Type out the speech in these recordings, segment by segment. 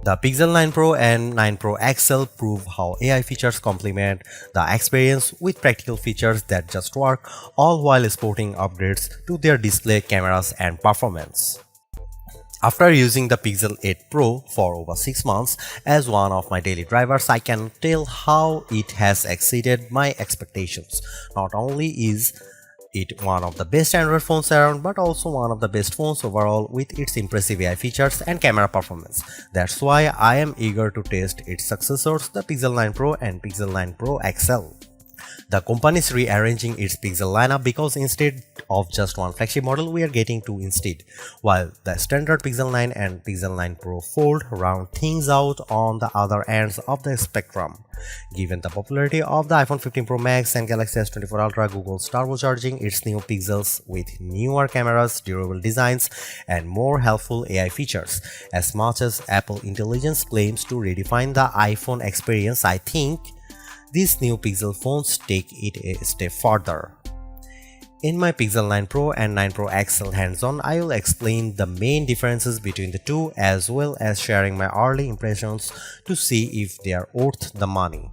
The Pixel 9 Pro and 9 Pro XL prove how AI features complement the experience with practical features that just work, all while sporting upgrades to their display, cameras, and performance. After using the Pixel 8 Pro for over 6 months as one of my daily drivers, I can tell how it has exceeded my expectations. Not only is it one of the best Android phones around, but also one of the best phones overall with its impressive AI features and camera performance. That's why I am eager to test its successors, the Pixel 9 Pro and Pixel 9 Pro XL. The company is rearranging its Pixel lineup because instead of just one flagship model, we are getting two instead, while the standard Pixel 9 and Pixel 9 Pro Fold round things out on the other ends of the spectrum. Given the popularity of the iPhone 15 Pro Max and Galaxy S24 Ultra, Google's turbocharging its new Pixels with newer cameras, durable designs, and more helpful AI features. As much as Apple Intelligence claims to redefine the iPhone experience, I think these new Pixel phones take it a step further. In my Pixel 9 Pro and 9 Pro XL hands-on, I will explain the main differences between the two as well as sharing my early impressions to see if they are worth the money.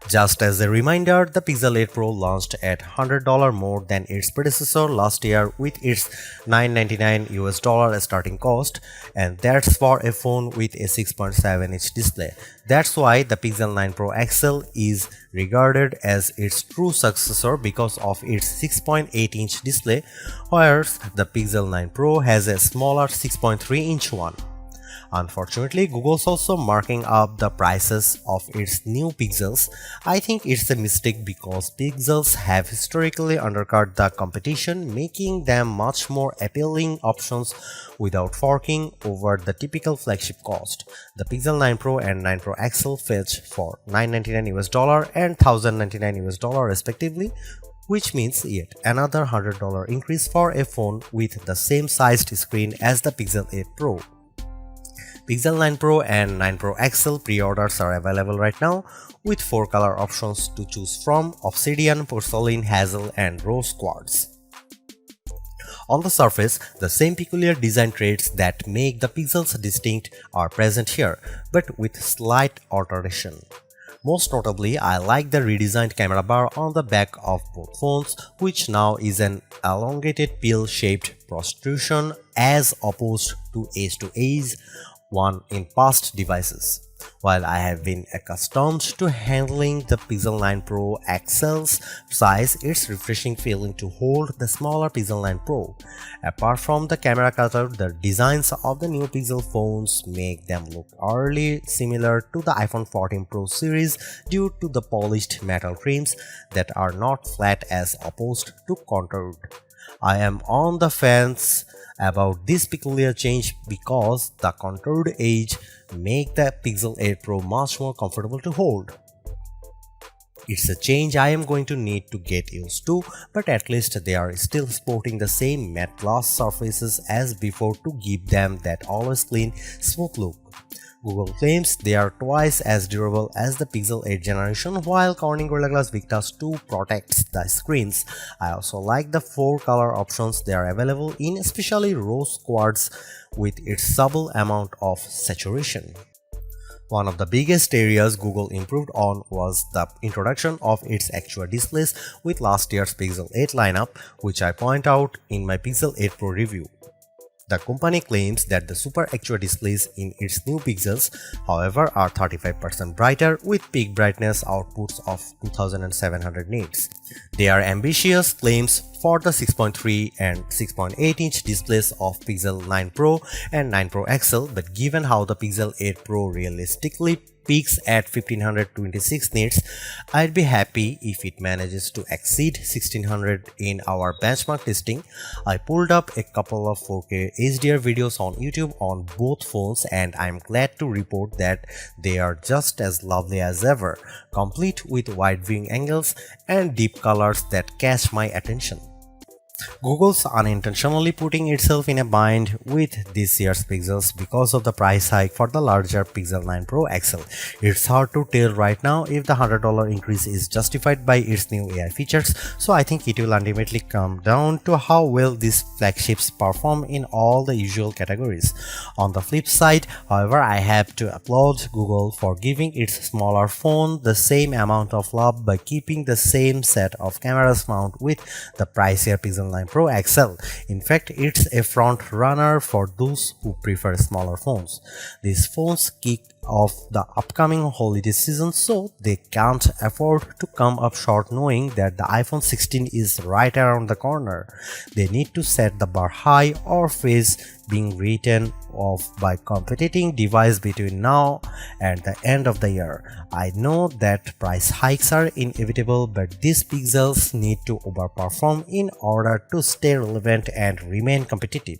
Just as a reminder, the Pixel 8 Pro launched at $100 more than its predecessor last year with its $999 starting cost, and that's for a phone with a 6.7-inch display. That's why the Pixel 9 Pro XL is regarded as its true successor because of its 6.8-inch display, whereas the Pixel 9 Pro has a smaller 6.3-inch one. Unfortunately, Google's also marking up the prices of its new Pixels. I think it's a mistake because Pixels have historically undercut the competition, making them much more appealing options without forking over the typical flagship cost. The Pixel 9 Pro and 9 Pro XL fetch for $999 and $1,099 respectively, which means yet another $100 increase for a phone with the same sized screen as the Pixel 8 Pro. Pixel 9 Pro and 9 Pro XL pre-orders are available right now with 4 color options to choose from: Obsidian, Porcelain, Hazel, and Rose Quartz. On the surface, the same peculiar design traits that make the Pixels distinct are present here, but with slight alteration. Most notably, I like the redesigned camera bar on the back of both phones, which now is an elongated pill-shaped protrusion as opposed to edge-to-edge one in past devices. While I have been accustomed to handling the Pixel 9 Pro XL's size, it's refreshing feeling to hold the smaller Pixel 9 Pro. Apart from the camera cutout, the designs of the new Pixel phones make them look eerily similar to the iPhone 14 Pro series due to the polished metal trims that are not flat as opposed to contoured. I am on the fence about this peculiar change because the contoured edge make the Pixel 8 Pro much more comfortable to hold. It's a change I am going to need to get used to, but at least they are still sporting the same matte gloss surfaces as before to give them that always clean, smooth look. Google claims they are twice as durable as the Pixel 8 generation, while Corning Gorilla Glass Victus 2 protects the screens. I also like the 4 color options they are available in, especially Rose Quartz with its subtle amount of saturation. One of the biggest areas Google improved on was the introduction of its actual displays with last year's Pixel 8 lineup, which I point out in my Pixel 8 Pro review. The company claims that the Super Actual displays in its new Pixels, however, are 35% brighter with peak brightness outputs of 2700 nits. They are ambitious claims for the 6.3 and 6.8-inch displays of Pixel 9 Pro and 9 Pro XL, but given how the Pixel 8 Pro realistically peaks at 1526 nits, I'd be happy if it manages to exceed 1600 in our benchmark testing. I pulled up a couple of 4K HDR videos on YouTube on both phones, and I'm glad to report that they are just as lovely as ever, complete with wide viewing angles and deep colors that catch my attention. Google's unintentionally putting itself in a bind with this year's Pixels because of the price hike for the larger Pixel 9 Pro XL. It's hard to tell right now if the $100 increase is justified by its new AI features, so I think it will ultimately come down to how well these flagships perform in all the usual categories. On the flip side, however, I have to applaud Google for giving its smaller phone the same amount of love by keeping the same set of cameras mount with the pricier Pixel 9 Pro XL. In fact, it's a front runner for those who prefer smaller phones. These phones kick off the upcoming holiday season, so they can't afford to come up short knowing that the iPhone 16 is right around the corner. They need to set the bar high or face being written off by competing device between now and the end of the year. I know that price hikes are inevitable, but these pixels need to overperform in order to stay relevant and remain competitive.